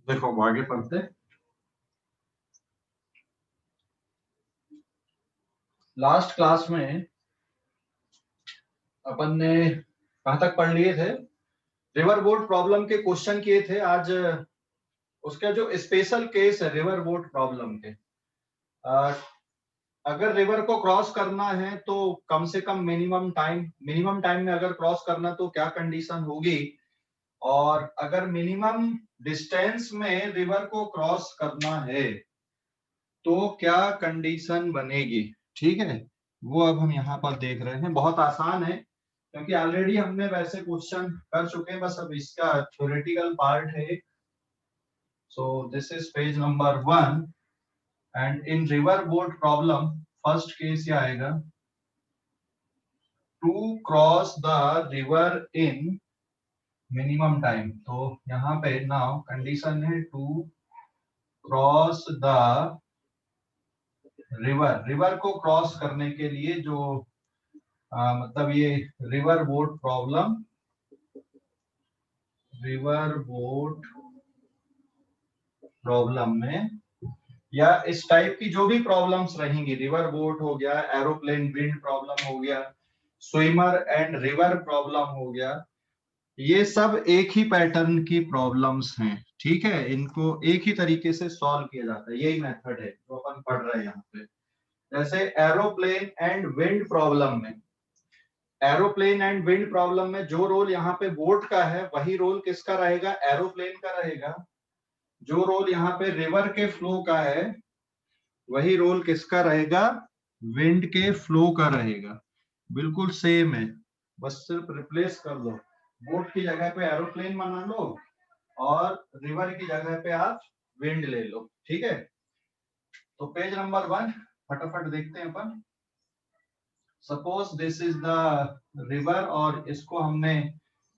देखो अब आगे पढ़ते। लास्ट क्लास में अपन ने कहाँ तक पढ़ लिए थे? रिवर बोट प्रॉब्लम के क्वेश्चन किए थे। आज उसका जो स्पेशल केस है रिवर बोट प्रॉब्लम के, अ, अगर रिवर को क्रॉस करना है तो कम से कम मिनिमम टाइम में अगर क्रॉस करना तो क्या कंडीशन होगी, और अगर मिनिमम डिस्टेंस में रिवर को क्रॉस करना है तो क्या कंडीशन बनेगी। ठीक है, वो अब हम यहाँ पर देख रहे हैं। बहुत आसान है क्योंकि ऑलरेडी हमने वैसे क्वेश्चन कर चुके हैं, बस अब इसका थ्योरेटिकल पार्ट है। So this is page number 1 and in river boat problem first case क्या आएगा? To cross the river in minimum time. तो यहाँ पे नाउ कंडीशन है टू क्रॉस द रिवर को क्रॉस करने के लिए जो मतलब ये रिवर बोट प्रॉब्लम में या इस टाइप की जो भी प्रॉब्लम्स रहेंगी, रिवर बोट हो गया, एरोप्लेन विंड प्रॉब्लम हो गया, स्विमर एंड रिवर प्रॉब्लम हो गया, ये सब एक ही पैटर्न की प्रॉब्लम्स हैं। ठीक है, इनको एक ही तरीके से सॉल्व किया जाता है, यही मेथड है जो अपन पढ़ रहे हैं यहाँ पे। जैसे एरोप्लेन एंड विंड प्रॉब्लम में जो रोल यहाँ पे बोट का है वही रोल किसका रहेगा? एरोप्लेन का रहेगा। जो रोल यहाँ पे रिवर के फ्लो का है वही रोल किसका रहेगा? विंड के फ्लो का रहेगा। बिल्कुल सेम है, बस सिर्फ रिप्लेस कर दो। बोट की जगह पे एरोप्लेन बना लो और रिवर की जगह पे आप विंड ले लो। ठीक है, तो पेज नंबर 1 फटाफट देखते हैं अपन। Suppose this is the river, और इसको हमने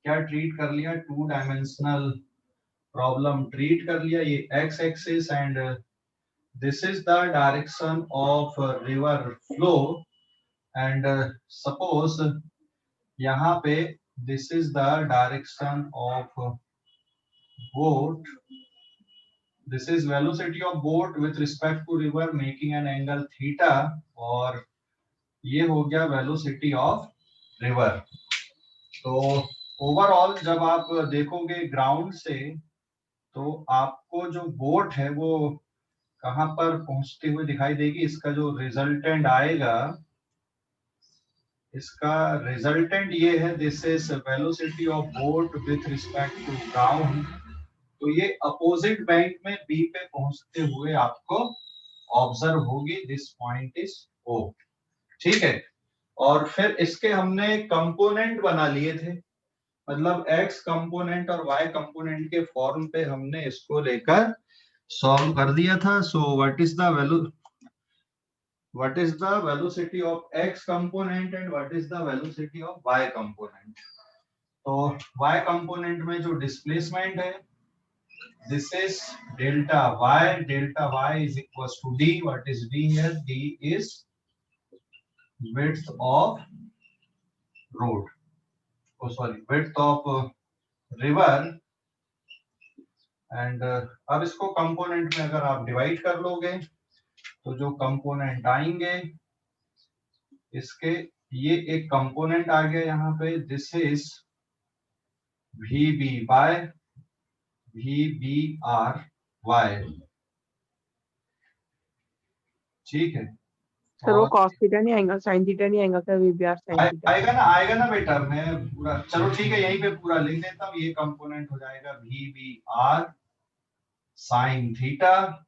क्या ट्रीट कर लिया? टू डायमेंशनल प्रॉब्लम ट्रीट कर लिया। ये x axis and this is the direction of river flow and suppose यहाँ पे this is the direction of boat, this is velocity of boat with respect to river making an angle theta, और ये हो गया velocity of river. तो overall जब आप देखोगे ग्राउंड से तो आपको जो बोट है वो कहां पर पहुंचते हुए दिखाई देगी। इसका जो रिजल्टेंट आएगा, इसका रिजल्टेंट ये है, this is velocity of boat with respect to ground. तो ये अपोजिट बैंक में बी पे पहुंचते हुए आपको ऑब्जर्व होगी। दिस पॉइंट इज ओ। ठीक है, और फिर इसके हमने कंपोनेंट बना लिए थे, मतलब एक्स कंपोनेंट और वाई कंपोनेंट के फॉर्म पे हमने इसको लेकर सॉल्व कर दिया था। So what is the velocity of x component and what is the velocity of y component? तो वाई कंपोनेंट में जो डिस्प्लेसमेंट है, this is delta y is equals to D. What is D here? D is width of road, oh sorry, width of river, and अब इसको component में अगर आप divide कर लोगे तो जो कंपोनेंट आएंगे इसके, ये एक कंपोनेंट आ गया यहाँ पे, this is v B r y. ठीक है, सर वो और cos थीटा नहीं आएगा, sin थीटा नहीं आएगा क्या? वीबीआर sin थीटा आएगा ना बेटा, मैं पूरा, चलो ठीक है यहीं पे पूरा लिख देता हूँ। ये कंपोनेंट हो जाएगा v B r sine theta,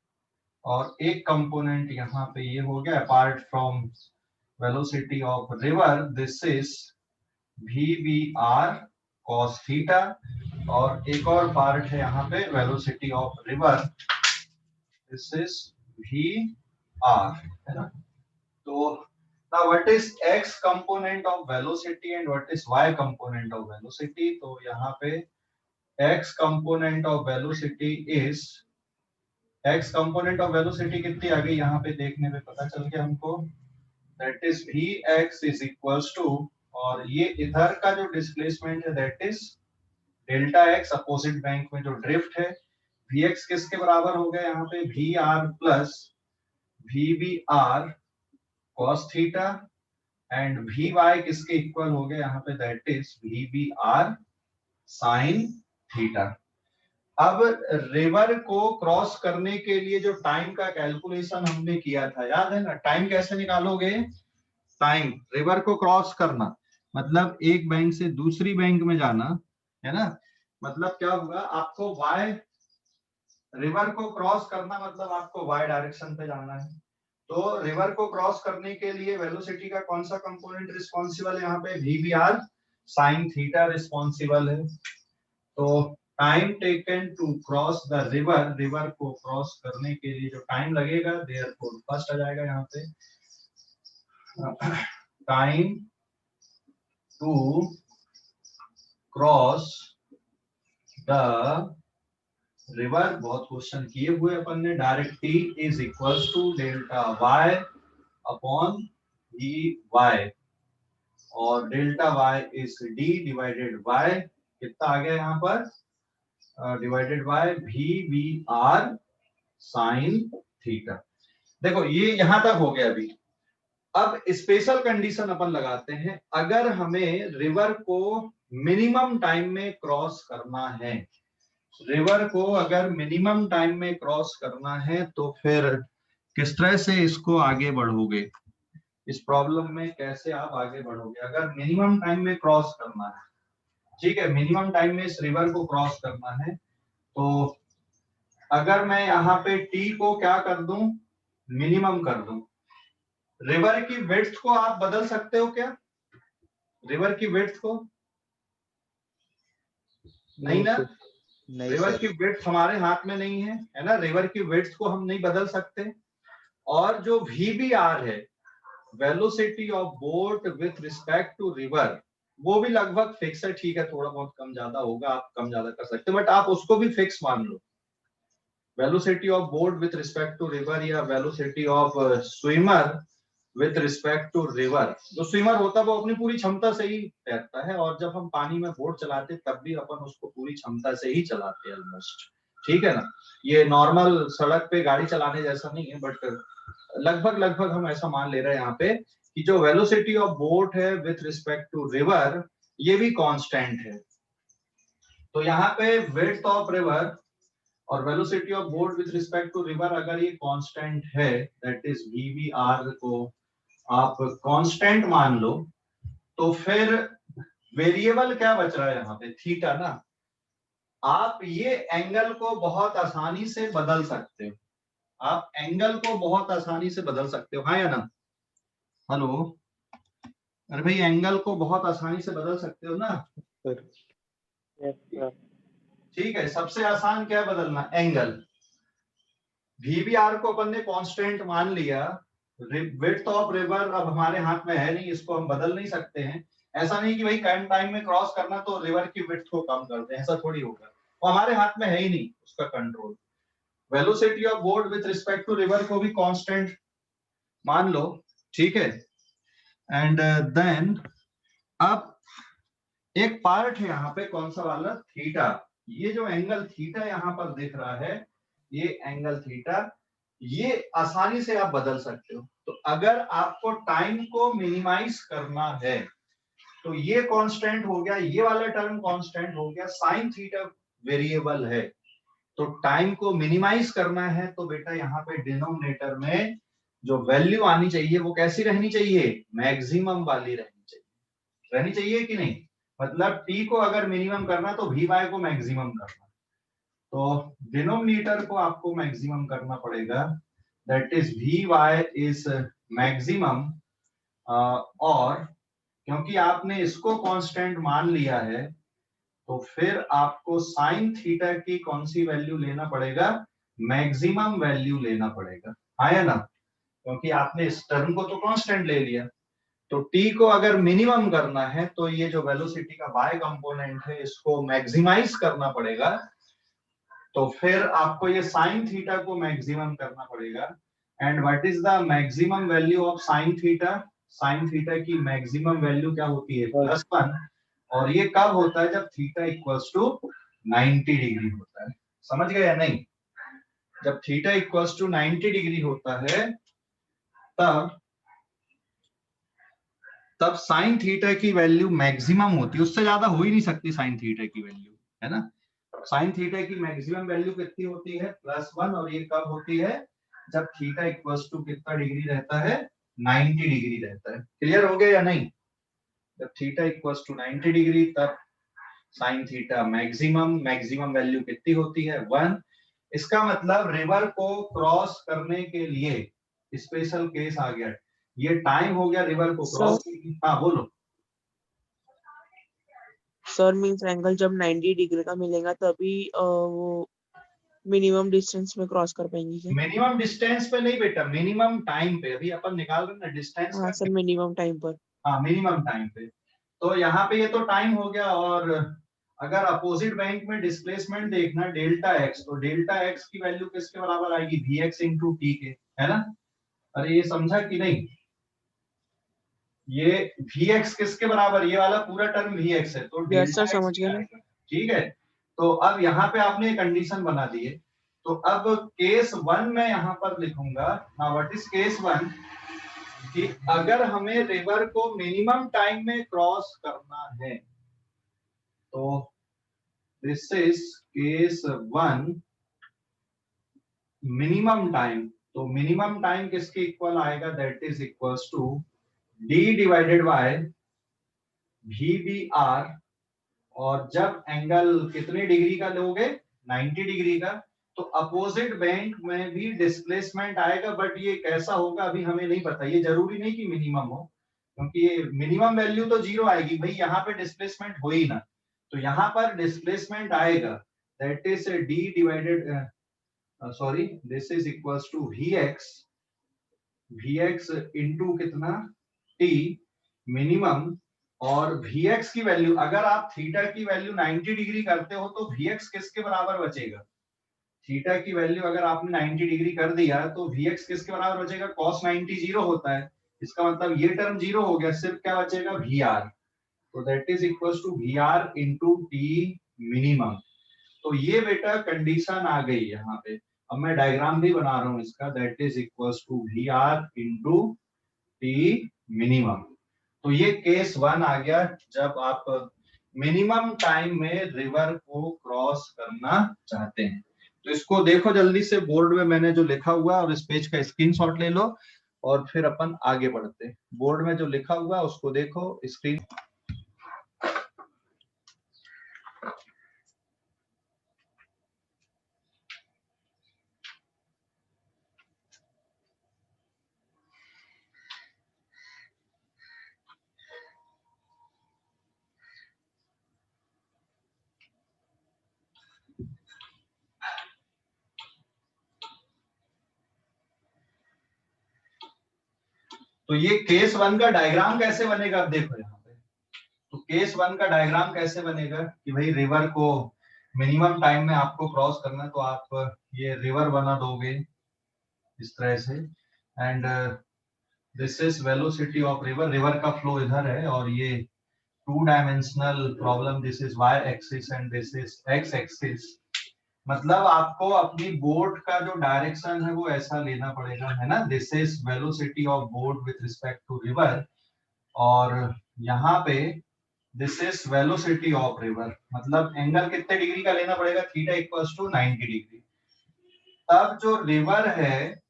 और एक कंपोनेंट यहाँ पे ये हो गया apart from velocity of river, this is v B r cos theta, और एक और पार्ट है यहाँ पे velocity of river, this is v r, है ना। तो now what is x component of velocity and what is y component of velocity? तो यहाँ पे x component of velocity is, x component of velocity कितनी आ गई यहाँ पे देखने पे पता चल गया हमको, that is vx is equals to, और ये इधर का जो डिस्प्लेसमेंट है that is delta x, opposite bank में जो ड्रिफ्ट है Vx किसके बराबर हो गया यहाँ पे, VR plus VBR cos theta, and Vy किसके इक्वल हो गया यहाँ पे, that is VBR sin theta. अब रिवर को क्रॉस करने के लिए जो टाइम का कैलकुलेशन हमने किया था, याद है ना, टाइम कैसे निकालोगे, टाइम रिवर को क्रॉस करना मतलब एक बैंक से दूसरी बैंक में जाना, है ना, मतलब क्या होगा, आपको वाई, रिवर को क्रॉस करना मतलब आपको वाई डायरेक्शन पे जाना है। तो रिवर को क्रॉस करने के लिए वेलोसिटी का कौन सा कंपोनेंट रिस्पॉन्सिबल है, यहाँ पे VBR साइन थीटा रिस्पॉन्सिबल है। तो time taken to cross the river, river को क्रॉस करने के लिए जो टाइम लगेगा, देयरफॉर फर्स्ट आ जाएगा यहाँ पे time to cross the river, बहुत क्वेश्चन किए हुए अपन ने, direct T is equal to delta y upon Vy, और delta y is D divided y, कितना आ गया यहाँ पर, divided by VBR sine theta. देखो ये यहां तक हो गया अभी। अब स्पेशल कंडीशन अपन लगाते हैं, अगर हमें रिवर को मिनिमम टाइम में क्रॉस करना है, रिवर को अगर मिनिमम टाइम में क्रॉस करना है तो फिर किस तरह से इसको आगे बढ़ोगे, इस प्रॉब्लम में कैसे आप आगे बढ़ोगे, अगर मिनिमम टाइम में क्रॉस करना है, ठीक है, मिनिमम टाइम में इस रिवर को क्रॉस करना है, तो अगर मैं यहाँ पे T को क्या कर दूं, मिनिमम कर दूं, रिवर की विड्थ को आप बदल सकते हो क्या, रिवर की विड्थ को, नहीं ना, रिवर की विड्थ हमारे हाथ में नहीं है ना, रिवर की विड्थ को हम नहीं बदल सकते। और जो VBR है, velocity of boat with respect to river, वो भी लगभग फिक्स है, ठीक है, थोड़ा बहुत कम ज्यादा होगा, आप कम ज्यादा कर सकते हो, बट आप उसको भी फिक्स मान लो। Velocity of boat with respect to river या velocity of swimmer with respect to river, जो स्विमर होता है वो अपनी पूरी क्षमता से ही तैरता है, और जब हम पानी में बोट चलाते तब भी अपन उसको पूरी क्षमता से ही चलाते हैं ऑलमोस्ट, ठीक है ना, ये नॉर्मल सड़क पे गाड़ी चलाने जैसा नहीं है, बट लगभग लगभग हम ऐसा मान ले रहे हैं यहाँ पे कि जो वेलोसिटी ऑफ बोट है विथ रिस्पेक्ट टू रिवर, ये भी कांस्टेंट है। तो यहाँ पे विड्थ ऑफ रिवर और velocity of boat with respect to river अगर ये कांस्टेंट है, दैट इज VBR को आप कांस्टेंट मान लो, तो फिर वेरिएबल क्या बच रहा है यहाँ पे, थीटा ना। आप ये एंगल को बहुत आसानी से बदल सकते हो, आप एंगल को बहुत आसानी से बदल सकते हो, हाँ या ना, हेलो, अरे भाई एंगल को बहुत आसानी से बदल सकते हो ना, ठीक है, सबसे आसान क्या बदलना, एंगल। VBR को अपन ने कांस्टेंट मान लिया, विड्थ ऑफ रिवर अब हमारे हाथ में है नहीं, इसको हम बदल नहीं सकते हैं, ऐसा नहीं कि भाई कम टाइम में क्रॉस करना तो रिवर की विड्थ को कम कर दे, ऐसा थोड़ी होगा, वो हमारे हाथ में है ही नहीं उसका control. Velocity of boat with respect to river को भी कांस्टेंट मान लो, ठीक है, एंड देन अब एक पार्ट है यहाँ पे, कौन सा वाला, थीटा, ये जो एंगल थीटा यहाँ पर दिख रहा है, ये एंगल थीटा, ये आसानी से आप बदल सकते हो। तो अगर आपको टाइम को मिनिमाइज करना है तो ये कांस्टेंट हो गया, ये वाला टर्म कांस्टेंट हो गया, साइन थीटा वेरिएबल है, तो टाइम को मिनिमाइज करना है तो बेटा यहाँ पे डिनोमिनेटर में जो वैल्यू आनी चाहिए वो कैसी रहनी चाहिए, मैक्सिमम वाली रहनी चाहिए कि नहीं, मतलब T को अगर मिनिमम करना तो Vy को मैक्सिमम करना, तो डिनोमिनेटर को आपको मैक्सिमम करना पड़ेगा, that is Vy is maximum, और क्योंकि आपने इसको कांस्टेंट मान लिया है तो फिर आपको साइन थीटा की कौन सी वैल्यू लेना पड़ेगा, मैक्सिमम वैल्यू लेना पड़ेगा, हाँ या ना, क्योंकि आपने इस टर्म को तो कांस्टेंट ले लिया, तो T को अगर मिनिमम करना है तो ये जो वेलोसिटी का y कंपोनेंट है इसको मैक्सिमाइज करना पड़ेगा, तो फिर आपको ये साइन थीटा को मैक्सिमम करना पड़ेगा, and what is the maximum value of sine theta, sine theta की मैक्सिमम वैल्यू क्या होती है, +1, और ये कब होता है, जब थीटा इक्वल्स टू 90 डिग्री होता है, समझ गए या नहीं? जब थीटा इक्वल्स टू 90 डिग्री होता है तब साइन थीटा की वैल्यू मैक्सिमम होती है, उससे ज्यादा हो ही नहीं सकती साइन थीटा की वैल्यू, है ना। साइन थीटा की मैक्सिमम वैल्यू कितनी होती है? +1, और ये कब होती है? जब थीटा इक्वल्स टू कितना डिग्री रहता है? 90 डिग्री रहता है। क्लियर हो गया या नहीं? जब थीटा इक्वल्स टू 90 डिग्री तब साइन थीटा मैक्सिमम वैल्यू कितनी होती है? 1। इसका मतलब रिवर को क्रॉस करने के लिए स्पेशल केस आ गया, ये टाइम हो गया रिवर को सर क्रॉस। हाँ बोलो। सर मीन्स एंगल जब 90 डिग्री का मिलेगा तभी वो मिनिमम डिस्टेंस में क्रॉस कर पाएंगे क्या? मिनिमम डिस्टेंस पे नहीं बेटा, मिनिमम टाइम पे। अभी अपन निकाल रहे हैं ना डिस्टेंस हाँ का। सर, मिनिमम टाइम पर। हाँ मिनिमम टाइम पे। तो यहाँ पे ये तो टाइम हो गया, और अगर अपोजिट बैंक में डिस्प्लेसमेंट देखना डेल्टा एक्स, तो डेल्टा एक्स की वैल्यू किसके बराबर आएगी? वी एक्स इंटू टी के, है ना। अरे ये समझा कि नहीं? ये वी एक्स किसके बराबर? ये वाला पूरा टर्म वी एक्स है, तो यस सर, डेल्टा एक्स समझ ही गए ना। आएगा। ठीक है। तो अब यहाँ पे आपने कंडीशन बना दी है, तो अब केस 1 में यहाँ पर लिखूंगा। हाँ, व्हाट इज केस 1? कि अगर हमें रिवर को मिनिमम टाइम में क्रॉस करना है, तो this is case 1, minimum time. तो मिनिमम टाइम किसके इक्वल आएगा? That is equals to D divided by v B are. और जब एंगल कितने डिग्री का लोगे? 90 डिग्री का। तो अपोजिट बैंक में भी डिस्प्लेसमेंट आएगा, बट ये कैसा होगा अभी हमें नहीं पता। ये जरूरी नहीं कि मिनिमम हो, क्योंकि ये मिनिमम वैल्यू तो 0 आएगी भाई, यहाँ पे डिस्प्लेसमेंट हो ही ना। तो यहाँ पर डिस्प्लेसमेंट आएगा, that is D divided, sorry, this is equals to V X into कितना? T minimum. और Vx की वैल्यू, अगर आप थीटा की वैल्यू 90 डिग्री करते हो तो Vx किसके बराबर बचेगा? थीटा की वैल्यू अगर आपने 90 डिग्री कर दिया तो Vx किसके बराबर बचेगा? cos 90 0 होता है, इसका मतलब ये टर्म 0 हो गया, सिर्फ क्या बचेगा? Vr। तो that is equals to Vr into t minimum. तो ये बेटा कंडीशन आ गई यहाँ पे। अब मैं डायग्राम भी बना रहा हूँ इसका, that is equals to Vr into t minimum. तो ये केस 1 आ गया, जब आप मिनिमम टाइम में रिवर को क्रॉस करना चाहते हैं। तो इसको देखो जल्दी से, बोर्ड में मैंने जो लिखा हुआ है, और इस पेज का स्क्रीनशॉट ले लो, और फिर अपन आगे बढ़ते हैं। बोर्ड में जो लिखा हुआ है उसको देखो, स्क्रीन। तो ये केस 1 का डायग्राम कैसे बनेगा? अब देखो यहाँ पे, तो केस 1 का डायग्राम कैसे बनेगा कि भाई रिवर को मिनिमम टाइम में आपको क्रॉस करना है, तो आप ये रिवर बना दोगे इस तरह से, and this is velocity of river. River का फ्लो इधर है, और ये 2 dimensional problem, this is y axis and this is x axis. मतलब आपको अपनी बोट का जो डायरेक्शन है वो ऐसा लेना पड़ेगा, है ना। This is velocity of boat with respect to river, और यहाँ पे this is velocity of river. मतलब एंगल कितने डिग्री का लेना पड़ेगा? Theta equals to 90 degree. तब जो रिवर है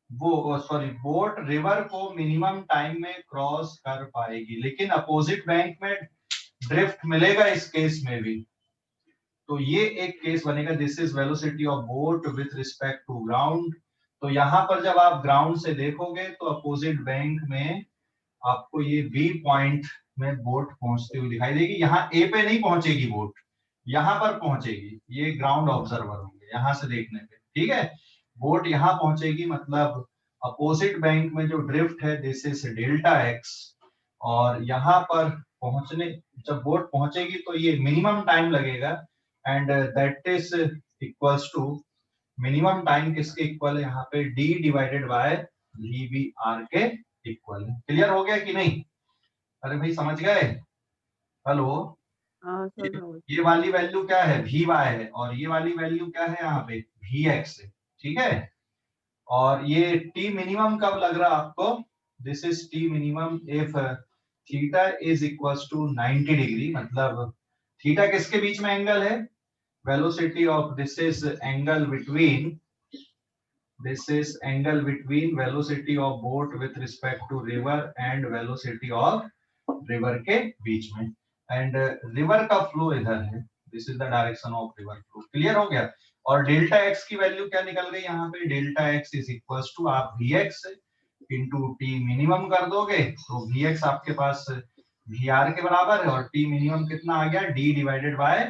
वो, सॉरी, बोट रिवर को मिनिमम टाइम में क्रॉस कर पाएगी, लेकिन अपोजिट बैंक में ड्रिफ्ट मिलेगा इस केस में भी। तो ये एक केस बनेगा, this is velocity of boat with respect to ground. तो यहाँ पर जब आप ग्राउंड से देखोगे तो अपोजिट बैंक में आपको ये बी पॉइंट में बोट पहुंचती हुई दिखाई देगी। यहाँ ए पे नहीं पहुंचेगी बोट, यहाँ पर पहुंचेगी। ये ग्राउंड ऑब्जर्वर होंगे यहाँ से देखने पे, ठीक है। बोट यहाँ पहुंचेगी, मतलब अपोजिट बैंक में जो ड्रिफ्ट है दिस इज डेल्टा एक्स। और यहाँ पर पहुंचने, जब बोट पहुंचेगी तो ये मिनिमम टाइम लगेगा, and that is equals to, minimum time किसके इक्वल है यहाँ पे? D divided by v B r के इक्वल है। क्लियर हो गया कि नहीं? अरे भाई समझ गए? हेलो, हाँ सर, ये वाली वैल्यू क्या है, वी वाई है, और ये वाली वैल्यू क्या है यहाँ पे, वी एक्स है, ठीक है। और ये टी मिनिमम कब लग रहा आपको, this is t minimum if theta is equal to 90 degree, मतलब थीटा किसके बीच में एंगल है, velocity of this is angle between, this is angle between velocity of boat with respect to river and velocity of river के बीच में, and river का flow इधर है, this is the direction of river flow, clear हो गया। और delta x की value क्या निकल गई यहाँ पे, delta x is equal to आप vx इंटू टी मिनिमम कर दोगे तो vx आपके पास vr के बराबर है, और t मिनिमम कितना आ गया, d डिवाइडेड बाय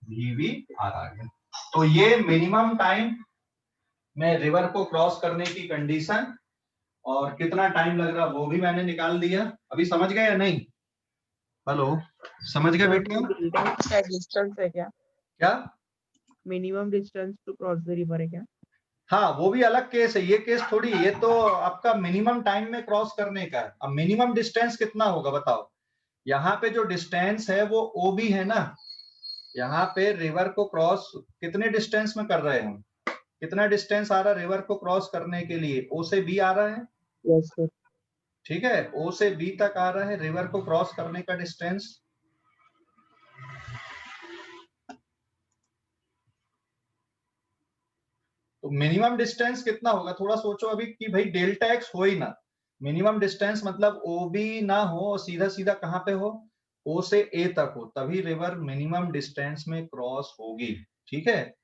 vvr आ गया। तो ये मिनिमम टाइम में रिवर को क्रॉस करने की कंडीशन, और कितना टाइम लग रहा वो भी मैंने निकाल दिया। अभी समझ गए या नहीं, हेलो, समझ गए बेटा? क्या डिस्टेंस है क्या, क्या minimum distance to cross the river है क्या? हाँ, वो भी अलग केस है, ये केस थोड़ी, ये तो आपका मिनिमम टाइम में क्रॉस करने का है। अब मिनिमम डिस्टेंस कितना होगा बताओ, यहाँ पे जो डिस्टेंस है वो ओ बी है ना, यहाँ पे रिवर को क्रॉस कितने डिस्टेंस में कर रहे हैं हम, कितना डिस्टेंस आ रहा है रिवर को क्रॉस करने के लिए, ओ से बी आ रहा है, यस सर। ठीक है, ओ से बी तक आ रहा है रिवर को क्रॉस करने का डिस्टेंस। तो मिनिमम डिस्टेंस कितना होगा, थोड़ा सोचो अभी कि भाई डेल्टा एक्स हो ही ना, मिनिमम डिस्टेंस मतलब ओ बी ना हो और सीधा सीधा कहां पे हो, ओ से ए तक हो, तभी रिवर मिनिमम डिस्टेंस में क्रॉस होगी, ठीक है।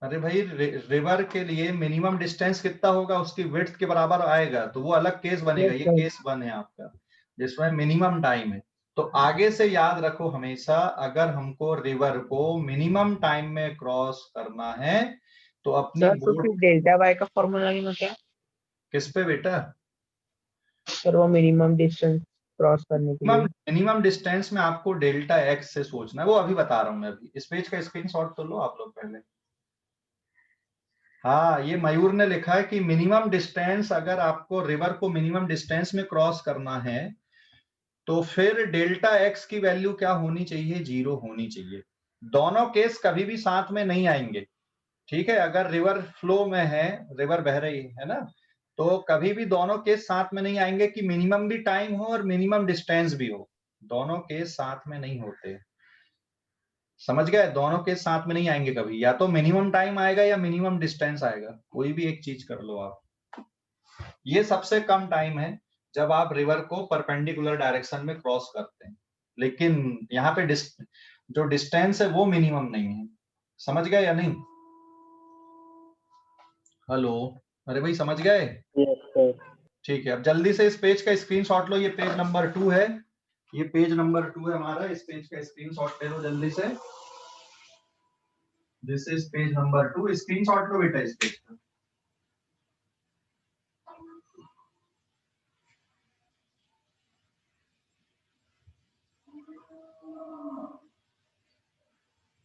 अरे भाई रिवर के लिए मिनिमम डिस्टेंस कितना होगा, उसकी विड्थ के बराबर आएगा, तो वो अलग केस बनेगा, ये केस वन है आपका जिसमें मिनिमम टाइम है। तो आगे से याद रखो हमेशा, अगर हमको रिवर को मिनिमम टाइम में क्रॉस करना है तो अपनी सर तो बोट, फिर डेल्टा वाई का फॉर्मूला नहीं क्या किस पे बेटा, सर, वो मिनिमम डिस्टेंस क्रॉस करने के लिए? मिनिमम डिस्टेंस में आपको डेल्टा एक्स से सोचना है, वो अभी बता रहा हूं मैं, अभी इस पेज का स्क्रीनशॉट तो लो आप लोग पहले। हाँ, ये मयूर ने लिखा है कि मिनिमम डिस्टेंस, अगर आपको रिवर को मिनिमम डिस्टेंस में क्रॉस करना है तो फिर डेल्टा एक्स की वैल्यू क्या होनी चाहिए, 0 होनी चाहिए। दोनों केस कभी भी साथ में नहीं आएंगे, ठीक है, अगर रिवर फ्लो में है, रिवर बह रही है ना, तो कभी भी दोनों केस साथ में नहीं आएंगे कि मिनिमम भी टाइम हो और मिनिमम डिस्टेंस भी हो, दोनों केस साथ में नहीं होते, समझ गए, दोनों केस साथ में नहीं आएंगे कभी, या तो मिनिमम टाइम आएगा या मिनिमम डिस्टेंस आएगा, कोई भी एक चीज कर लो आप। ये सबसे कम टाइम है जब आप रिवर को परपेंडिकुलर डायरेक्शन में क्रॉस करते हैं, लेकिन यहाँ पे जो डिस्टेंस है वो मिनिमम नहीं है, समझ गए या नहीं, हेलो, अरे भाई समझ गए? Yes sir. ठीक है, अब जल्दी से इस पेज का स्क्रीनशॉट लो, ये पेज नंबर 2 है, ये पेज नंबर 2 है हमारा, इस पेज का स्क्रीनशॉट ले लो जल्दी से, this is page number 2, screenshot लो बेटा इस पेज का।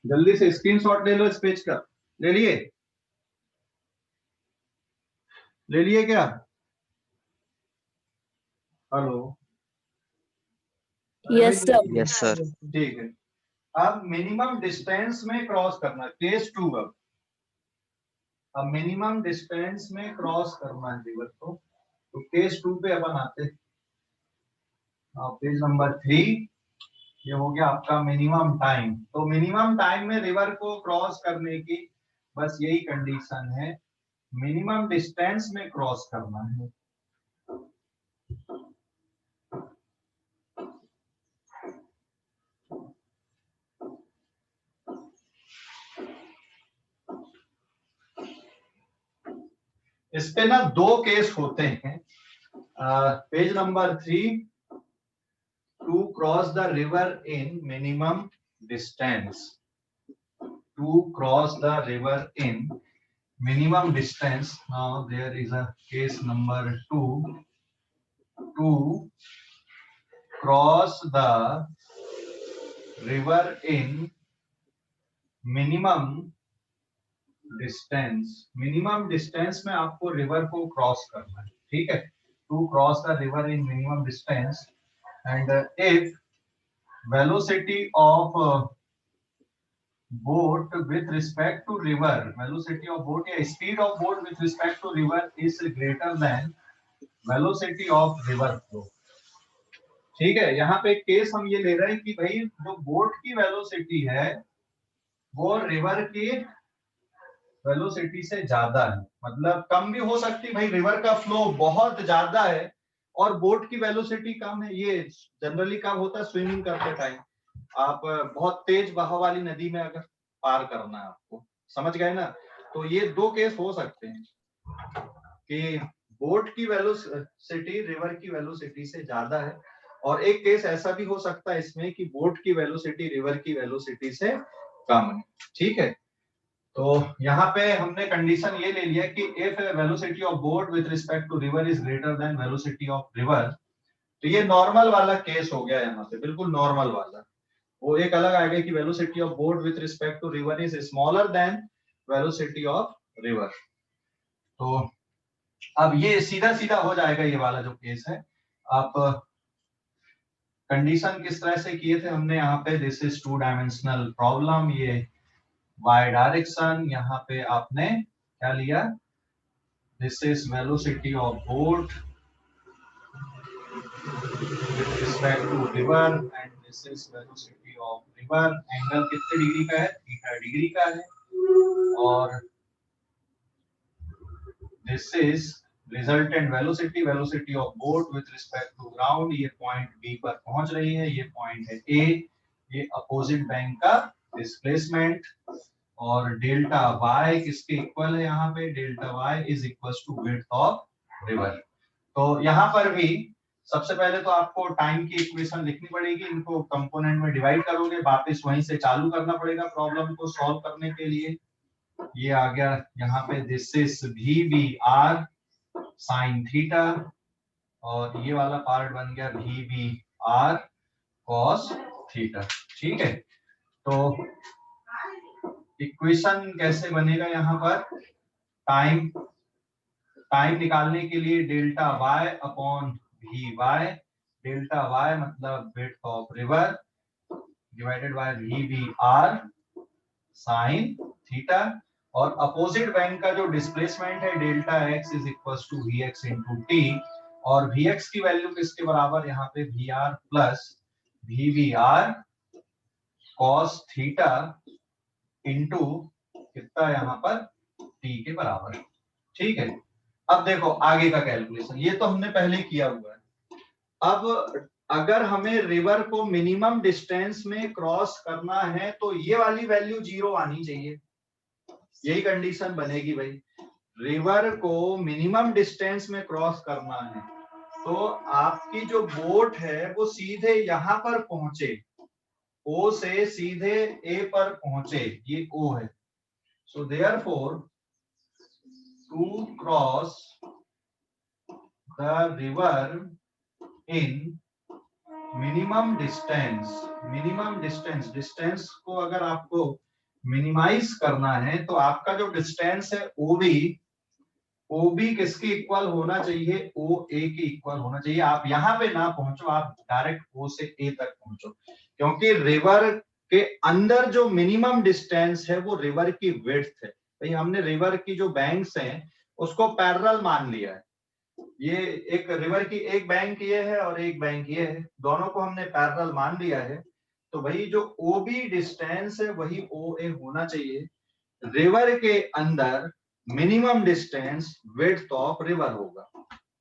जल्दी से स्क्रीनशॉट ले लो इस पेज का, ले लिए, ले लिए क्या, hello, yes sir. Yes sir. ठीक है। अब मिनिमम डिस्टेंस में क्रॉस करना, केस 2, अब मिनिमम डिस्टेंस में क्रॉस करना है रिवर को, तो केस 2 पे अपन आते, पेज नंबर 3, ये हो गया आपका मिनिमम टाइम। तो मिनिमम टाइम में रिवर को क्रॉस करने की बस यही कंडीशन है, मिनिमम डिस्टेंस में क्रॉस करना है। इस पे ना 2 केस होते हैं, page number 3, to cross the river in minimum distance, to cross the river in minimum distance. Now there is a case number 2, to cross the river in minimum distance, minimum distance में आपको river को cross करना है, ठीक है, to cross the river in minimum distance and if velocity of boat with respect to river, velocity of boat या speed of boat with respect to river is greater than velocity of river flow. ठीक है, यहाँ पे case हम ये ले रहे हैं कि भाई जो बोट की वेलोसिटी है वो रिवर की वेलोसिटी से ज्यादा है, मतलब कम भी हो सकती है भाई, रिवर का फ्लो बहुत ज्यादा है और बोट की वेलोसिटी कम है। ये जनरली कब होता है, स्विमिंग करते टाइम, आप बहुत तेज बहाव वाली नदी में अगर पार करना है आपको, समझ गए ना। तो ये दो केस हो सकते हैं कि बोट की वेलोसिटी रिवर की वेलोसिटी से ज्यादा है, और एक केस ऐसा भी हो सकता है इसमें कि बोट की वेलोसिटी रिवर की वेलोसिटी से कम है। ठीक है, तो यहाँ पे हमने कंडीशन ये ले लिया कि if velocity of boat with respect to river is greater than velocity of river, तो ये नॉर्मल वाला केस हो गया यहाँ पे, बिल्कुल नॉर्मल वाला। वो एक अलग आ गया कि velocity of boat with respect to river is smaller than velocity of river. तो अब ये सीधा सीधा हो जाएगा ये वाला जो केस है। आप कंडीशन किस तरह से किए थे हमने यहाँ पे, this is two dimensional problem, ये y डायरेक्शन, यहाँ पे आपने क्या लिया, this is velocity of boat with respect to river and this is velocity of river. Angle कितने डिग्री का है, थीटा डिग्री का है, और this is resultant velocity, velocity of boat with respect to ground, ये पॉइंट बी पर पहुंच रही है, ये पॉइंट है ए, ये अपोजिट बैंक का डिस्प्लेसमेंट, और डेल्टा y किसके इक्वल है, यहाँ पे delta y is equal to width of river. तो यहाँ पर भी सबसे पहले तो आपको टाइम की इक्वेशन लिखनी पड़ेगी, इनको कंपोनेंट में डिवाइड करोगे, वापस वहीं से चालू करना पड़ेगा प्रॉब्लम को सॉल्व करने के लिए। ये आ गया यहाँ पे, this is VBR sine theta, और ये वाला पार्ट बन गया VBR कॉस थीटा। ठीक है, तो इक्वेशन कैसे बनेगा, यहाँ पर टाइम निकालने के लिए delta y upon VY, delta y मतलब width of river divided by VBR sine theta, और अपोजिट बैंक का जो डिस्प्लेसमेंट है delta x is equal to Vx into टी, और Vx की वैल्यू किसके बराबर, यहाँ पे VR plus VBR cos theta into कितना यहाँ पर t के बराबर। ठीक है, अब देखो आगे का कैलकुलेशन, ये तो हमने पहले किया हुआ है। अब अगर हमें रिवर को मिनिमम डिस्टेंस में क्रॉस करना है तो ये वाली वैल्यू 0 आनी चाहिए, यही कंडीशन बनेगी भाई। रिवर को मिनिमम डिस्टेंस में क्रॉस करना है तो आपकी जो बोट है वो सीधे यहां पर पहुंचे, O से सीधे A पर पहुंचे, ये O है। So therefore to cross the river in minimum distance को अगर आपको मिनिमाइज करना है तो आपका जो डिस्टेंस है OB किसके इक्वल होना चाहिए, OA के इक्वल होना चाहिए। आप यहाँ पे ना पहुंचो, आप डायरेक्ट O से A तक पहुंचो, क्योंकि रिवर के अंदर जो मिनिमम डिस्टेंस है वो रिवर की विड्थ है। भाई हमने रिवर की जो बैंक्स हैं उसको पैरेलल मान लिया है, ये एक रिवर की एक बैंक ये है और एक बैंक ये है, दोनों को हमने पैरेलल मान लिया है। तो भाई जो OB डिस्टेंस है वही OA होना चाहिए। रिवर के अंदर minimum distance width of river होगा।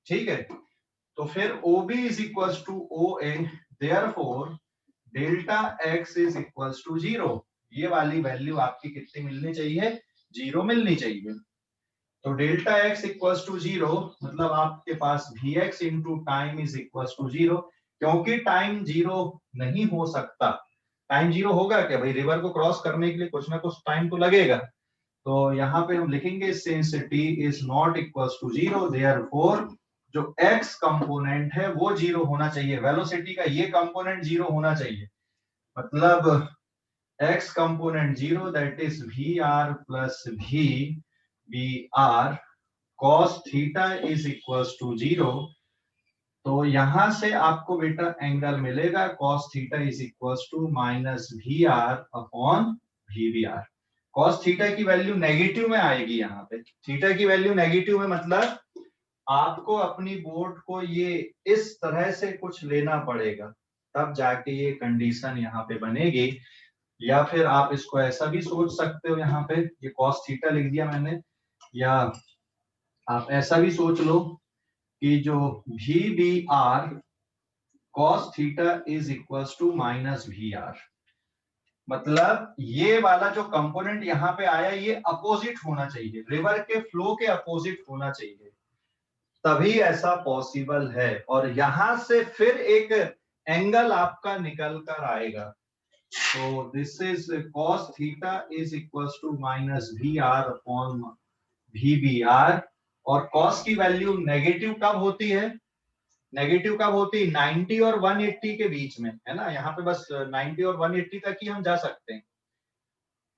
ठीक है, तो फिर OB is equal to OA, therefore delta x is equal to 0। ये वाली वैल्यू आपकी कितनी मिलनी चाहिए, 0 मिलनी चाहिए। तो डेल्टा x इक्वल टू 0 मतलब आपके पास Vx into time is equal to 0, क्योंकि टाइम 0 नहीं हो सकता। टाइम 0 होगा क्या भाई, रिवर को क्रॉस करने के लिए कुछ ना कुछ टाइम तो लगेगा। तो यहाँ पे हम लिखेंगे since t is not equal to 0 therefore जो x कंपोनेंट है वो 0 होना चाहिए, वेलोसिटी का ये कंपोनेंट 0 होना चाहिए, मतलब x component 0 that is VR plus VBR cos theta is equal to 0 तो यहां से आपको बेटा एंगल मिलेगा cos theta is equals to minus V R upon V R. cos theta की वैल्यू नेगेटिव में आएगी, यहाँ पे थीटा की वैल्यू नेगेटिव में, मतलब आपको अपनी बोर्ड को ये इस तरह से कुछ लेना पड़ेगा, तब जाके ये कंडीशन यहाँ पे बनेगी। या फिर आप इसको ऐसा भी सोच सकते हो, यहाँ पे ये cos थीटा लिख दिया मैंने, या आप ऐसा भी सोच लो कि जो V B R cos theta is equals to minus V R, मतलब ये वाला जो कंपोनेंट यहाँ पे आया ये अपोजिट होना चाहिए, रिवर के फ्लो के अपोजिट होना चाहिए, तभी ऐसा पॉसिबल है। और यहां से फिर एक एंगल आपका निकल कर आएगा। तो this is cos theta is equals to minus V R upon V B are. और cos की वैल्यू नेगेटिव कब होती है? नेगेटिव कब होती है? 90 और 180 के बीच में, है ना। यहाँ पे बस 90 और 180 तक ही हम जा सकते हैं।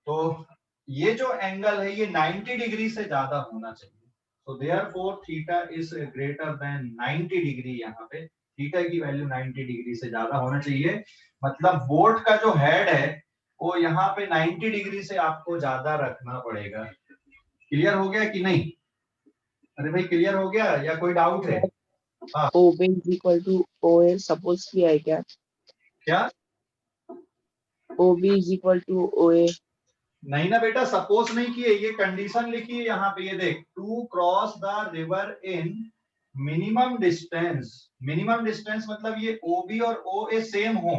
तो ये जो एंगल है ये 90 डिग्री से ज्यादा होना चाहिए। तो therefore theta is greater then 90 degree. यहाँ पे थीटा की वैल्यू 90 डिग्री से ज्यादा होना चाहिए, मतलब बोर्ड का जो हेड है वो यहाँ पे 90 डिग्री से आपको ज्यादा रखना पड़ेगा। क्लियर हो गया कि नहीं? अरे भाई क्लियर हो गया या कोई डाउट है? हाँ OB is equal to OA suppose किया है क्या? क्या? OB is equal to OA। नहीं ना बेटा, सपोज नहीं किए, ये कंडीशन लिखी है यहाँ पे। ये देख, to cross the river in minimum distance. Minimum distance मतलब ये OB और OA सेम हो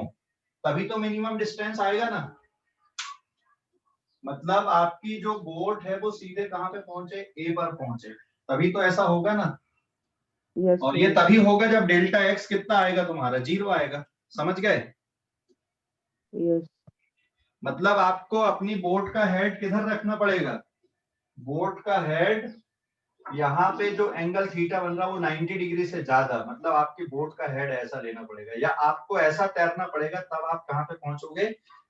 तभी तो मिनिमम डिस्टेंस आएगा ना। मतलब आपकी जो बोट है वो सीधे कहाँ पे पहुंचे? A पर पहुंचे, तभी तो ऐसा होगा ना। यस और ये सर। तभी होगा जब डेल्टा x कितना आएगा तुम्हारा? 0 आएगा। समझ गए? यस। मतलब आपको अपनी बोट का हेड किधर रखना पड़ेगा? बोट का हेड यहाँ पे जो एंगल थीटा बन रहा है वो 90 डिग्री से ज्यादा, मतलब आपकी बोट का हेड ऐसा लेना पड़ेगा, या आपको ऐसा तैरना पड़ेगा, तब आप कहाँ पे पहुंचोगे?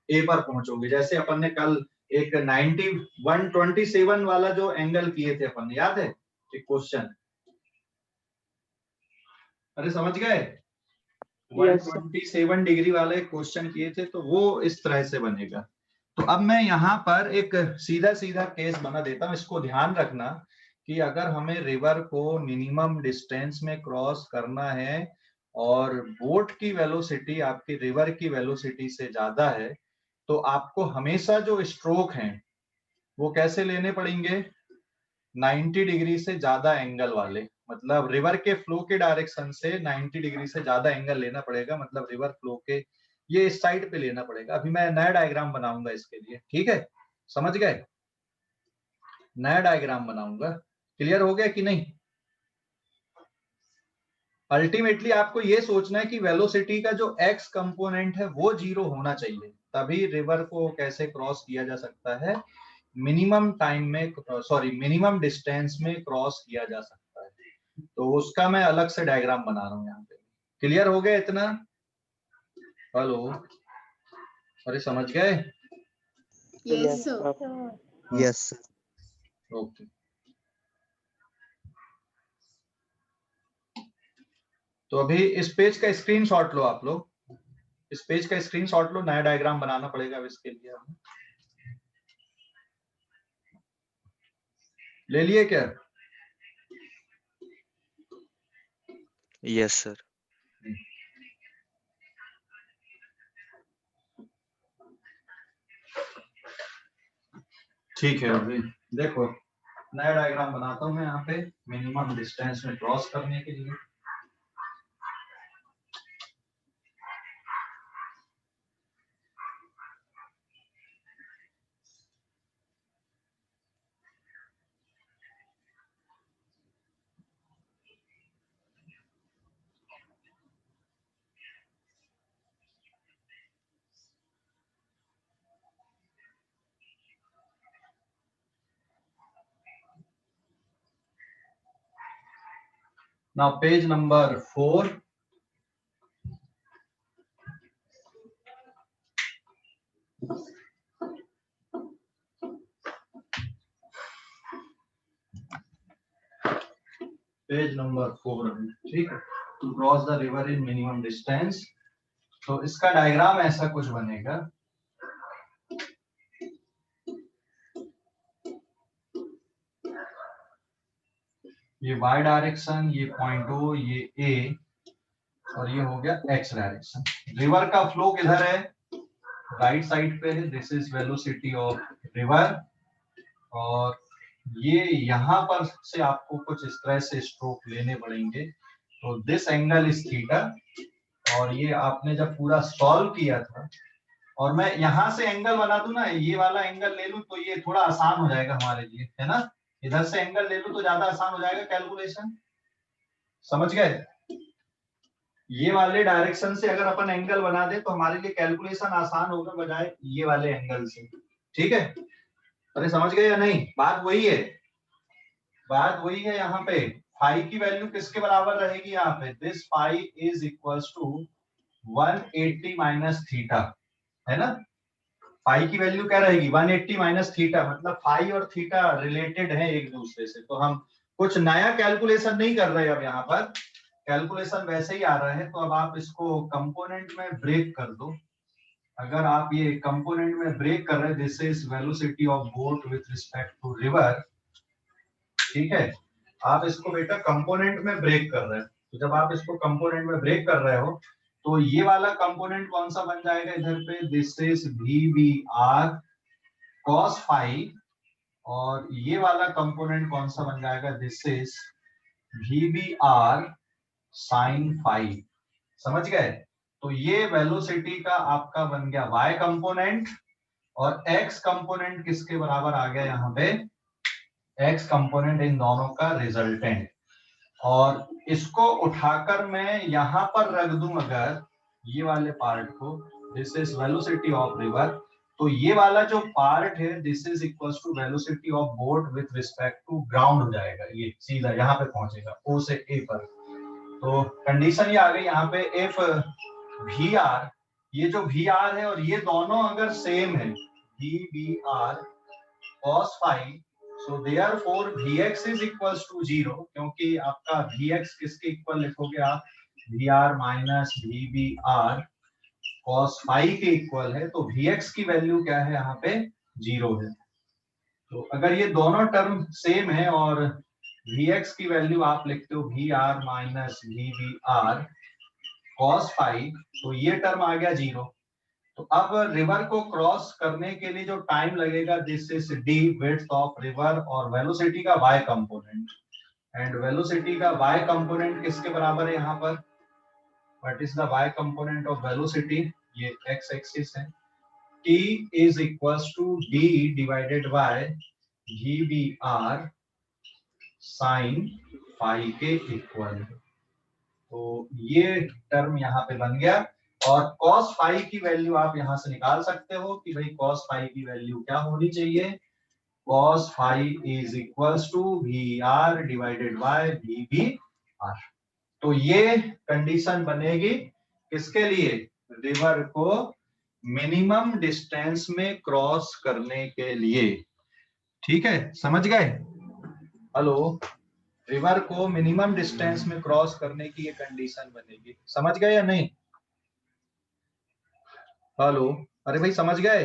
ए पर पहुंचोगे। जैसे अपन ने कल एक 127 वाला जो एंगल किए थे अपन, याद है एक क्वेश्चन? अरे समझ गए? Yes sir. 127 डिग्री वाले क्वेश्चन किए थे, तो वो इस तरह से बनेगा। तो अब मैं यहाँ पर एक सीधा सीधा केस बना देता हूँ, इसको ध्यान रखना कि अगर हमें रिवर को मिनिमम डिस्टेंस में क्रॉस करना है और बोट की वेलोसिटी आपकी रिवर की वेलोसिटी से ज्यादा है, तो आपको हमेशा जो स्ट्रोक हैं वो कैसे लेने पड़ेंगे? 90 डिग्री से ज्यादा एंगल वाले, मतलब रिवर के फ्लो के डायरेक्शन से 90 डिग्री से ज्यादा एंगल लेना पड़ेगा, मतलब रिवर फ्लो के ये इस साइड पे लेना पड़ेगा। अभी मैं नया डायग्राम बनाऊंगा इसके लिए, ठीक है? समझ गए? नया डायग्राम बनाऊंगा। क्लियर हो गया कि नहीं? अल्टीमेटली आपको ये सोचना है कि वेलोसिटी का जो x कंपोनेंट है वो 0 होना चाहिए, तभी रिवर को कैसे क्रॉस किया जा सकता है? मिनिमम टाइम में, सॉरी मिनिमम डिस्टेंस में क्रॉस किया जा सकता है। तो उसका मैं अलग से डायग्राम बना रहा हूँ यहाँ पे। क्लियर हो गया इतना? हेलो, अरे समझ गए? Yes sir. Yes sir. Okay. तो अभी इस पेज का स्क्रीनशॉट लो आप लोग, इस पेज का स्क्रीनशॉट लो, नया डायग्राम बनाना पड़ेगा अब इसके लिए हमें। ले लिए क्या? Yes sir. ठीक है, अभी देखो नया डायग्राम बनाता हूँ मैं यहाँ पे मिनिमम डिस्टेंस में क्रॉस करने के लिए। Now page number 4. Page number 4, ठीक है। to cross the river in minimum distance. तो इसका डायग्राम ऐसा कुछ बनेगा। ये y डायरेक्शन, ये पॉइंट O, ये A और ये हो गया x डायरेक्शन। रिवर का फ्लो किधर है? राइट साइड पे है। This is velocity of river और ये यहाँ पर से आपको कुछ इस तरह से स्ट्रोक लेने पड़ेंगे। तो दिस एंगल इज थीटा और ये आपने जब पूरा सॉल्व किया था और मैं यहाँ से एंगल बना दूं ना, ये वाला एंगल ले लूं तो ये थोड़ा आसान हो जाएगा हमारे लिए, है ना। इधर से एंगल ले लूं तो ज्यादा आसान हो जाएगा कैलकुलेशन, समझ गए। ये वाले डायरेक्शन से अगर अपन एंगल बना दे तो हमारे लिए कैलकुलेशन आसान होगा बजाय ये वाले एंगल से, ठीक है। अरे समझ गए या नहीं? बात वही है, बात वही है। यहाँ पे फाई की वैल्यू किसके बराबर रहेगी? यहाँ पे this phi is equals to 180 minus theta, है ना। फाई की वैल्यू क्या रहेगी? 180 माइनस थीटा, मतलब फाई और थीटा रिलेटेड है एक दूसरे से। तो हम कुछ नया कैलकुलेशन नहीं कर रहे, अब यहाँ पर कैलकुलेशन वैसे ही आ रहा है। तो अब आप इसको कंपोनेंट में ब्रेक कर दो। अगर आप ये कंपोनेंट में ब्रेक कर रहे हैं, this is velocity of boat with respect to river, ठीक है। आप इसको बेटा कंपोनेंट में ब्रेक कर रहे हैं। तो जब आप इसको कंपोनेंट में ब्रेक कर रहे हो तो ये वाला कंपोनेंट कौन सा बन जाएगा इधर पे? This is VBR cos phi और ये वाला कंपोनेंट कौन सा बन जाएगा? This is VBR sin phi. समझ गए? तो ये वेलोसिटी का आपका बन गया y कंपोनेंट और x कंपोनेंट किसके बराबर आ गया यहाँ पे? x कंपोनेंट इन दोनों का रिजल्टेंट। और इसको उठाकर मैं यहाँ पर रख दूं अगर ये वाले पार्ट को, this is velocity of river, तो ये वाला जो पार्ट है this is equals to velocity of boat with respect to ground हो जाएगा। ये सीधा यहाँ पे पहुंचेगा O से A पर। तो कंडीशन ये आ गई यहाँ पे, इफ VR, ये जो VR है और ये दोनों अगर सेम है, VBR cos phi, so therefore Vx is equals to 0, क्योंकि आपका Vx किसके इक्वल लिखोगे आप? VR minus VBR cos phi के इक्वल है। तो Vx की वैल्यू क्या है यहाँ पे? 0 है। तो अगर ये दोनों टर्म सेम है और Vx की वैल्यू आप लिखते हो VR minus VBR cos phi, तो ये टर्म आ गया 0। तो अब रिवर को क्रॉस करने के लिए जो टाइम लगेगा, this is d width of river और वेलोसिटी का y कंपोनेंट, एंड वेलोसिटी का y कंपोनेंट किसके बराबर है यहाँ पर? What is the y component of velocity? ये x एक्सिस है। t is equals to d divided by VBR sin phi के इक्वल। तो ये टर्म यहाँ पे बन गया और cos फाई की वैल्यू आप यहां से निकाल सकते हो कि भाई cos फाई की वैल्यू क्या होनी चाहिए? cos phi is equals to VR divided by VBR। तो ये कंडीशन बनेगी किसके लिए? रिवर को मिनिमम डिस्टेंस में क्रॉस करने के लिए, ठीक है। समझ गए? हेलो, रिवर को मिनिमम डिस्टेंस में क्रॉस करने की ये कंडीशन बनेगी। समझ गए या नहीं? हेलो, अरे भाई समझ गए?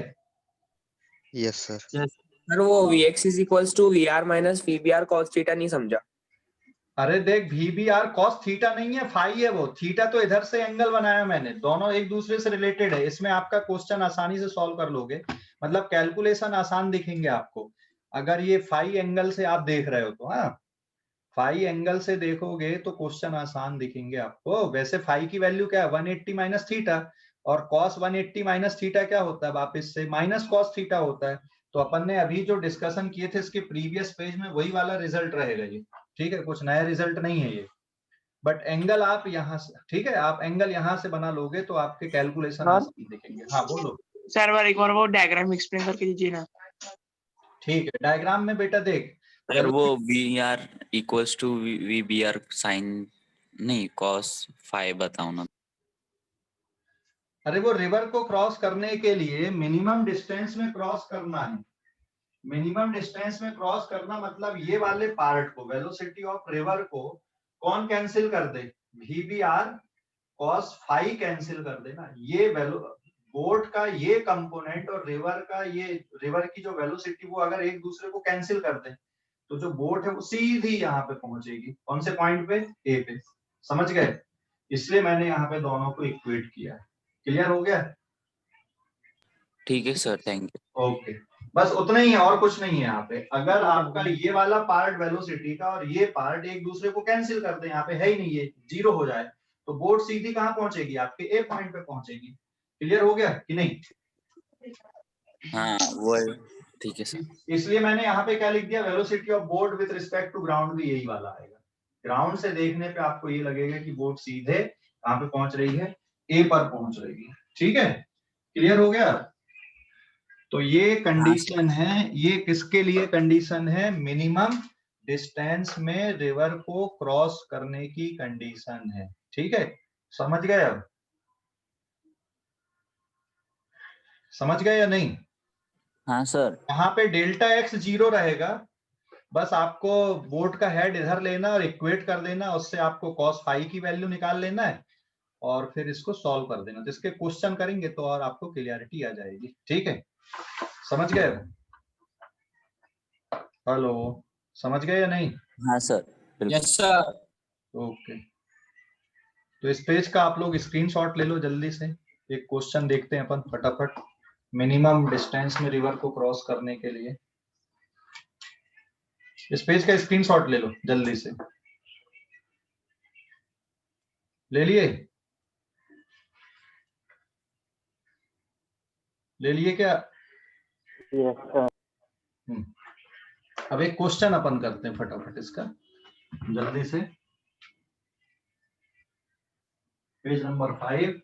Yes, sir. सर वो Vx is equals to VR minus VBR cos theta नहीं समझा। अरे देख, VBR cos थीटा नहीं है, फाई है वो। थीटा तो इधर से एंगल बनाया मैंने, दोनों एक दूसरे से रिलेटेड है। इसमें आपका क्वेश्चन आसानी से सॉल्व कर लोगे, मतलब कैलकुलेशन आसान दिखेंगे आपको अगर ये फाई एंगल से आप देख रहे हो तो। हाँ, फाई एंगल से देखोगे तो क्वेश्चन आसान दिखेंगे आपको। वैसे फाई की वैल्यू क्या है? 180 माइनस थीटा, और cos 180 माइनस थीटा क्या होता है? वापस से माइनस cos थीटा होता है। तो अपन ने अभी जो डिस्कशन किए थे इसके प्रीवियस पेज में वही वाला रिजल्ट रहेगा ये, ठीक है। कुछ नया रिजल्ट नहीं है ये, बट एंगल आप यहाँ से, ठीक है, आप एंगल यहाँ से बना लोगे तो आपके कैलकुलेशन आसान दिखेंगे। हाँ बोलो सर, एक बार वो डायग्राम एक्सप्लेन करके दीजिए ना। ठीक है, डायग्राम में बेटा देख, सर वो VR equals to VBR sine नहीं cos फाई बताओ ना। अरे वो रिवर को क्रॉस करने के लिए मिनिमम डिस्टेंस में क्रॉस करना है। मिनिमम डिस्टेंस में क्रॉस करना मतलब ये वाले पार्ट को, वेलोसिटी ऑफ रिवर को कौन कैंसिल कर दे? VBR cos फाई कैंसिल कर देना, ये वैल्यू बोट का ये कंपोनेंट और रिवर की जो वेलोसिटी वो अगर एक दूसरे को कैंसिल कर दे तो जो बोट है वो सीधी यहाँ पे पहुंचेगी, कौन से पॉइंट पे, ए पे। समझ गए? इसलिए मैंने यहाँ पे दोनों को इक्वेट किया। क्लियर हो गया? ठीक है सर, थैंक यू। ओके, बस उतना ही है और कुछ नहीं है यहाँ पे। अगर आपका ये वाला पार्ट वेलोसिटी का और ये पार्ट एक दूसरे को कैंसिल कर दे, यहाँ पे है ही नहीं, ये जीरो हो जाए, तो बोट सीधी कहाँ पहुंचेगी, आपके ए पॉइंट पे पहुंचेगी। क्लियर हो गया कि नहीं? हाँ वो है, ठीक है सर। इसलिए मैंने यहाँ पे क्या लिख दिया, velocity of boat with respect to ground भी यही वाला आएगा। ग्राउंड से देखने पे आपको ये लगेगा कि बोट सीधे कहाँ पे पहुंच रही है, ए पर पहुंच रही है। ठीक है, क्लियर हो गया? तो ये कंडीशन है, ये किसके लिए कंडीशन है, मिनिमम डिस्टेंस में रिवर को क्रॉस करने की कंडीशन है। ठीक है, समझ गए? अब समझ गए या नहीं? हाँ सर। यहाँ पे डेल्टा एक्स जीरो रहेगा, बस आपको बोट का हेड इधर लेना और इक्वेट कर देना, उससे आपको cos फाई की वैल्यू निकाल लेना है और फिर इसको सॉल्व कर देना। तो इसके क्वेश्चन करेंगे तो और आपको क्लियरिटी आ जाएगी। ठीक है, समझ गए? हेलो, समझ गए या नहीं? हाँ सर, यस सर। ओके, तो इस पेज का आप लोग स्क्रीनशॉट ले लो जल्दी से। एक क्वेश्चन देखते हैं अपन फटाफट, मिनिमम डिस्टेंस में रिवर को क्रॉस करने के लिए। इस पेज का स्क्रीनशॉट ले लो जल्दी से। ले लिए? ले लिए क्या? अब एक क्वेश्चन अपन करते हैं फटाफट इसका जल्दी से। Page number 5।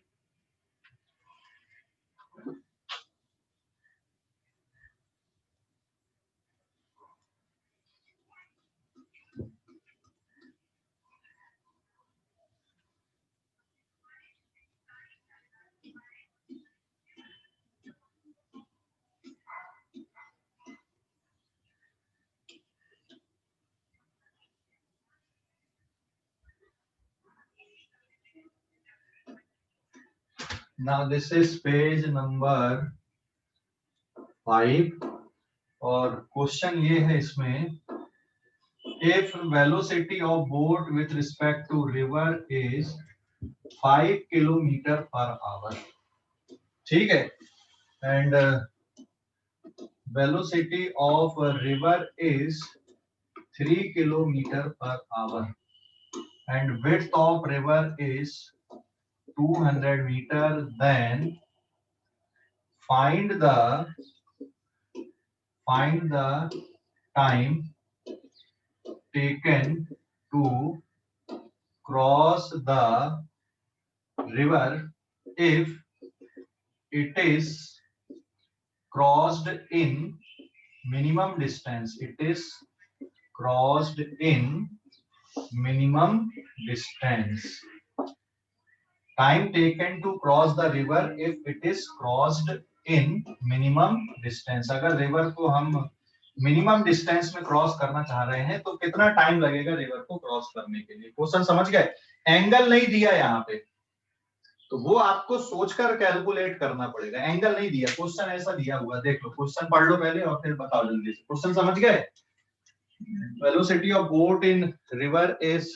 Now this is page number 5 और क्वेश्चन ये है इसमें, if velocity of boat with respect to river is 5 kilometre per our, ठीक है, and velocity of river is 3 kilometre per our and width of river is 200 meter, then find the time taken to cross the river if it is crossed in minimum distance. It is crossed in minimum distance. Time taken to cross the river if it is crossed in minimum distance. अगर river को हम minimum distance में cross करना चाह रहे हैं तो कितना टाइम लगेगा रिवर को क्रॉस करने के लिए। क्वेश्चन समझ गए? एंगल नहीं दिया यहाँ पे, तो वो आपको सोचकर कैलकुलेट करना पड़ेगा। एंगल नहीं दिया, क्वेश्चन ऐसा दिया हुआ, देख लो क्वेश्चन पढ़ लो पहले और फिर बताओ जल्दी से। क्वेश्चन समझ गए? Velocity of boat in river is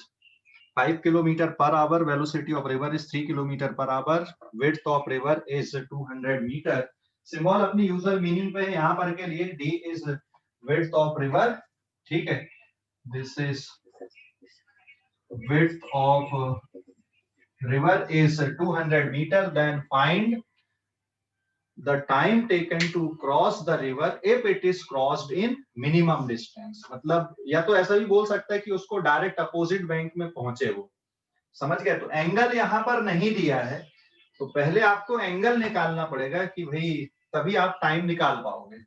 5 kilometre per hour, velocity of river is 3 kilometre per hour, width of river is 200 metre. Symbol अपनी यूजुअल मीनिंग पे है यहाँ पर के लिए, D is width of river, ठीक है, this is width of river is 200 meter, then find the time taken to cross the river if it is crossed in minimum distance। मतलब या तो ऐसा भी बोल सकता है कि उसको डायरेक्ट अपोजिट बैंक में पहुंचे वो। समझ गए? तो एंगल यहाँ पर नहीं दिया है, तो पहले आपको एंगल निकालना पड़ेगा कि भाई तभी आप टाइम निकाल पाओगे।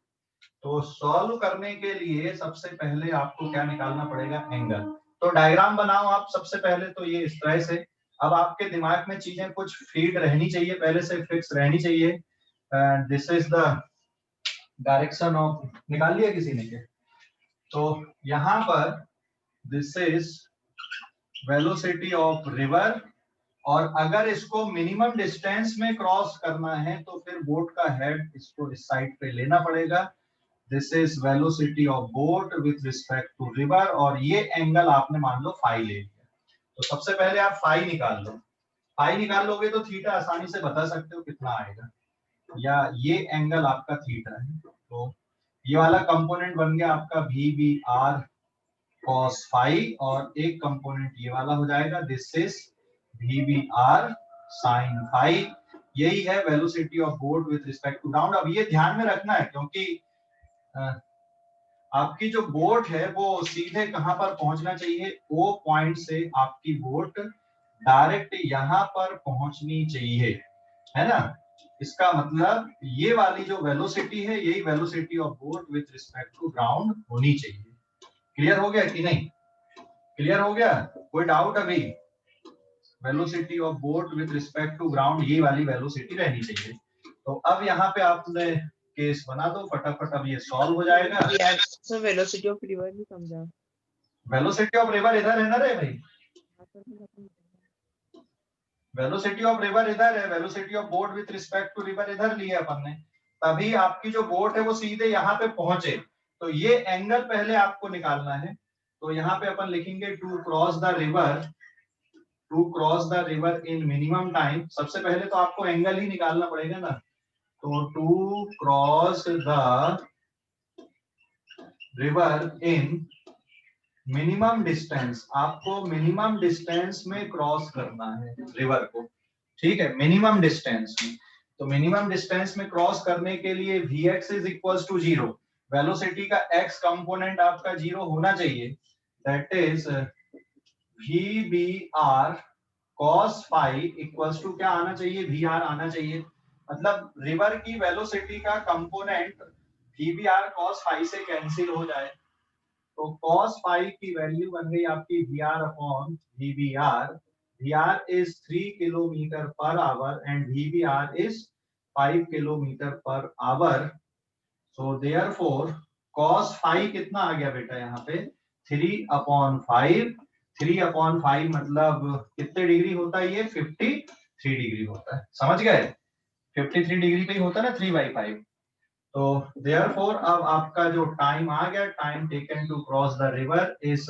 तो सॉल्व करने के लिए सबसे पहले आपको क्या निकालना पड़ेगा, एंगल। तो डायग्राम बनाओ आप सबसे पहले, तो ये इस तरह से। अब आपके दिमाग में चीजें कुछ फीड रहनी चाहिए, पहले से फिक्स रहनी चाहिए। This is the direction of, निकाल लिया किसी ने के? तो यहाँ पर this is velocity of river, और अगर इसको मिनिमम डिस्टेंस में क्रॉस करना है तो फिर बोट का हेड इसको इस साइड पे लेना पड़ेगा। This is velocity of boat with respect to river, और ये एंगल आपने मान लो फाई ले लिया। तो सबसे पहले आप फाई निकाल लो। फाई निकाल लोगे तो थीटा आसानी से बता सकते हो कितना आएगा, या ये एंगल आपका थीटा है, तो ये वाला कंपोनेंट बन गया आपका VBR cos फाई, और एक कंपोनेंट ये वाला हो जाएगा, this is VBR sin phi. यही है velocity of boat with respect to ground. अब ये ध्यान में रखना है क्योंकि आपकी जो बोट है वो सीधे कहां पर पहुंचना चाहिए, O पॉइंट से आपकी बोट डायरेक्ट यहां पर पहुंचनी चाहिए, है ना। इसका मतलब ये वाली जो वेलोसिटी है यही velocity of boat with respect to ground होनी चाहिए। क्लियर हो गया कि नहीं? क्लियर हो गया? कोई डाउट अभी? Velocity of boat with respect to ground ये वाली वेलोसिटी रहनी चाहिए। तो अब यहाँ पे आपने केस बना दो फटाफट, अब ये सॉल्व हो जाएगा। यार सर वेलोसिटी ऑफ रिवर नहीं समझा। वेलोसिटी ऑफ रिवर इधर है ना रे भाई, वेलोसिटी ऑफ रिवर इधर है, velocity of boat with respect to river इधर लिया अपन ने, तभी आपकी जो बोट है वो सीधे यहाँ पे पहुंचे। तो ये एंगल पहले आपको निकालना है, तो यहाँ पे अपन लिखेंगे to cross the river in minimum time. सबसे पहले तो आपको एंगल ही निकालना पड़ेगा ना, तो to cross the river in minimum distance, आपको मिनिमम डिस्टेंस में क्रॉस करना है रिवर को, ठीक है, मिनिमम डिस्टेंस में। तो मिनिमम डिस्टेंस में क्रॉस करने के लिए Vx is equals to 0, velocity का x कंपोनेंट आपका 0 होना चाहिए, that is VBR cos phi equals to क्या आना चाहिए, VR आना चाहिए। मतलब रिवर की वेलोसिटी का कंपोनेंट VBR cos फाई से कैंसिल हो जाए, तो cos फाई की वैल्यू बन गई आपकी VR upon VBR। VR is 3 kilometre per hour and VBR is 5 kilometre per hour. So therefore cos phi कितना आ गया बेटा यहाँ पे 3/5। 3/5 मतलब कितने डिग्री होता है ये, 53 डिग्री होता है। समझ गए? 53 डिग्री पे ही होता है ना 3/5। तो देयरफॉर अब आपका जो टाइम आ गया, time taken to cross the river is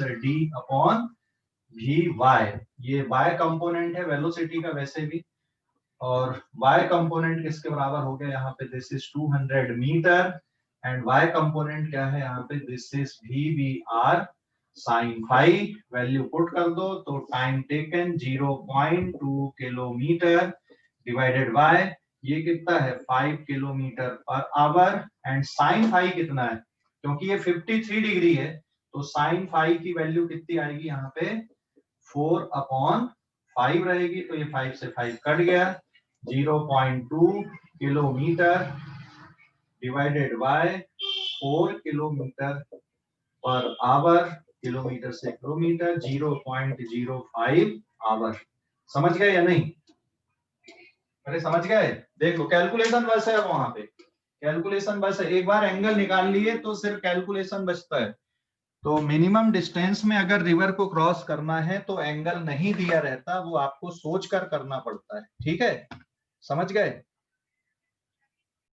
D/Vy। ये y कंपोनेंट है वेलोसिटी का वैसे भी, और y कंपोनेंट किसके बराबर हो गया यहाँ पे, this is 200 metre, and y component क्या है यहाँ पे, this is VBR sin phi. Value put कर दो तो time taken 0.2 kilometre divided by ये कितना है 5 kilometre per hour, and sine phi कितना है, क्योंकि ये 53 डिग्री है तो साइन फाई की वैल्यू कितनी आएगी यहाँ पे 4/5 रहेगी। तो ये 5 से 5 कट गया, 0.2 kilometre divided bye 4 kilometre per our, kilometre से किलोमीटर 0.05 आवर। समझ गए या नहीं? अरे समझ गए? देखो कैलकुलेशन बस है, वहां पे कैलकुलेशन बस है, एक बार एंगल निकाल लिए तो सिर्फ कैलकुलेशन बचता है। तो मिनिमम डिस्टेंस में अगर रिवर को क्रॉस करना है तो एंगल नहीं दिया रहता, वो आपको सोच कर करना पड़ता है, ठीक है? समझ गए?